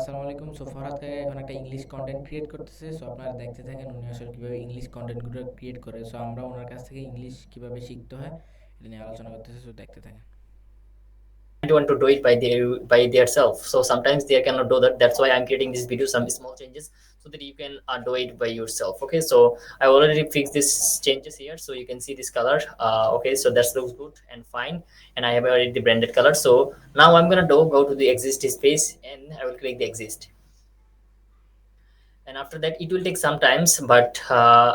আসসালামু আলাইকুম। সো ফরহাদ কাকা এখন একটা ইংলিশ কন্টেন্ট ক্রিয়েট করতেছে। সো আপনারা দেখতে থাকেন উনি আসলে কীভাবে ইংলিশ কন্টেন্টগুলো ক্রিয়েট করে। সো আমরা ওনার কাছ থেকে ইংলিশ কীভাবে শিখতে হয় এটা নিয়ে আলোচনা করতেছে। সো দেখতে থাকেন। Want to do it by their self, so sometimes they cannot do that. That's why I'm creating this video, some small changes, so that you can do it by yourself. Okay, so I already fixed these changes here, so you can see this color. Okay, so that looks good and fine, and I have already the branded color. So now I'm gonna go to the exist space, and I will click the exist, and after that it will take some times, but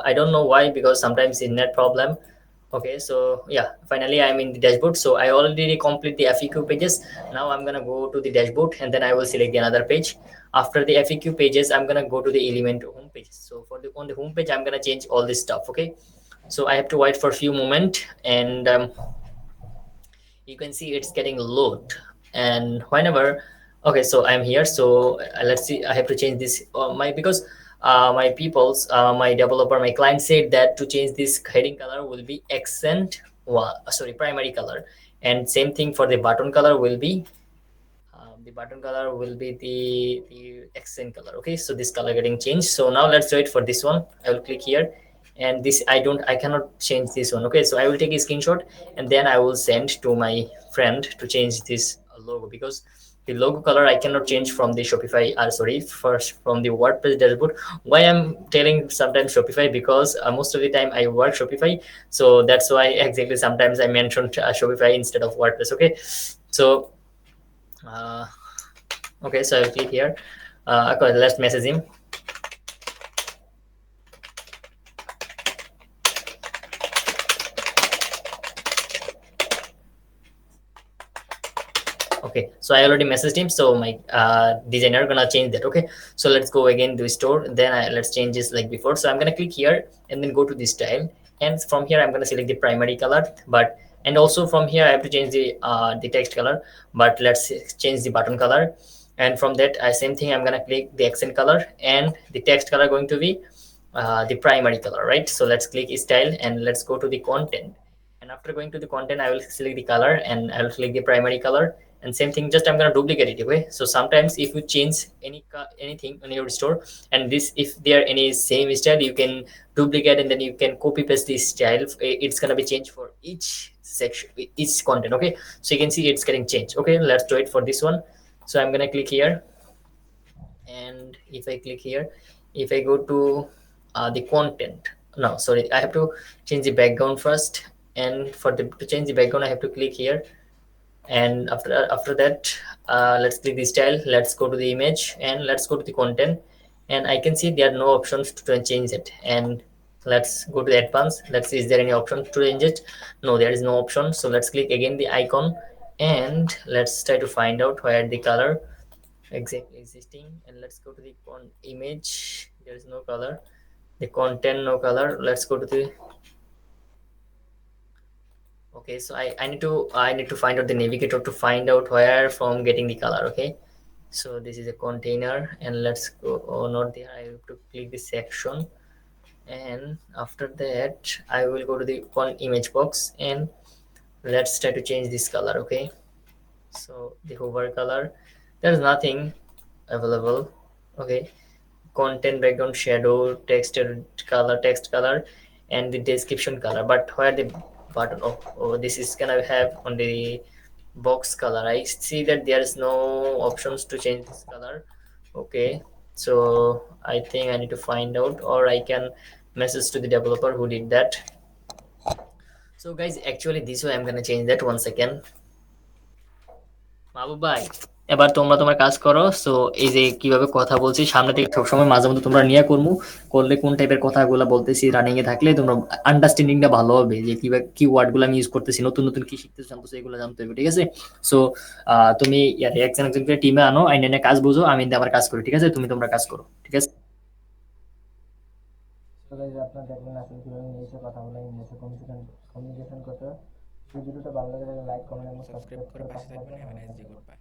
I don't know why, because sometimes in net problem. Okay, so yeah, finally I'm in the dashboard. So I already complete the FAQ pages. Now I'm gonna go to the dashboard, and then I will select the another page. After the FAQ pages, I'm gonna go to the element home page. So for the on the home page, I'm gonna change all this stuff. Okay, so I have to wait for a few moment, and you can see it's getting load. And whenever, okay, so I'm here. So let's see, I have to change this my because my people's my developer, my client said that to change this heading color will be accent, sorry, primary color, and same thing for the button color will be the button color will be the accent color. Okay, so this color getting changed. So now let's wait for this one. I will click here, and this I cannot change this one. Okay, so I will take a screenshot, and then I will send to my friend to change this logo, because the logo color I cannot change from the Shopify, sorry, first from the WordPress dashboard. Why I'm telling sometimes Shopify, because most of the time I work Shopify, so that's why exactly sometimes I mentioned Shopify instead of WordPress. Okay, so uh, okay, so I'll click here. Okay, let's message him. Okay, so I already messaged him, so my designer gonna change that. Okay, so let's go again to store, then let's change this like before. So I'm gonna click here, and then go to this style, and from here I'm gonna select the primary color, but and also from here I have to change the text color, but let's change the button color. And from that, same thing, I'm gonna click the accent color, and the text color going to be the primary color, right? So let's click style, and let's go to the content. And after going to the content, I will select the color, and I will select the primary color. And same thing, just I'm gonna duplicate it. Okay, so sometimes if you change anything on your store, and this, if there are any same style, you can duplicate, and then you can copy paste this style. It's gonna be changed for each section, each content. Okay, so you can see it's getting changed. Okay, let's do it for this one. So I'm gonna click here, and if I click here, if I go to the content, no, sorry, I have to change the background first. And for the to change the background, I have to click here, and after that, let's click the style, let's go to the image, and let's go to the content. And I can see there are no options to change it. And let's go to the advanced, let's see, is there any option to change it? No, there is no option. So let's click again the icon, and let's try to find out where the color exactly existing. And let's go to the image, there is no color. The content, no color. Let's go to the, okay, so I need to find out the navigator to find out where from getting the color. Okay, so this is a container, and let's go, oh, not there, I have to click the section. And after that, I will go to the image box, and let's try to change this color. Okay, so the hover color, there's nothing available. Okay, content, background, shadow, text color, and the description color. But where the button, oh, this is gonna have on the box color. I see that there is no options to change this color. Okay, so I think I need to find out, or I can message to the developer who did that. So guys, actually this way I'm gonna change that. One second, মাহবুব ভাই, এবার তোমরা তোমার কাজ করো। So এই যে কিভাবে কথা বলছি সামনে থেকে, সবসময় মাঝে মধ্যে তোমরা নিয়ে করমু, করলে কোন টাইপের কথাগুলো বলতেছি রানিং এ থাকলে তোমরা আন্ডারস্ট্যান্ডিংটা ভালো হবে, যে কিভাবে কি ওয়ার্ড গুলো আমি ইউজ করতেছি, নতুন নতুন কি শিখতে জানতেছো, এগুলো জানতে হবে। ঠিক আছে, সো তুমি একজন একজনকে টিমে আনো, আইনে এনে কাজ বুঝো, আমি আমার কাজ করি। ঠিক আছে, তুমি তোমরা কাজ করো। ঠিক আছে। সো গাইস, আপনারা দেখলেন আসলে কীভাবে ইংলিশে কথা বলে, ইংলিশে কমিউনিকেশন করতে হয়। ভিডিওটা ভালো লাগে লাইক কমেন্ট এবং সাবস্ক্রাইব করে পাশে থাকবেন। Have a nice day, good bye.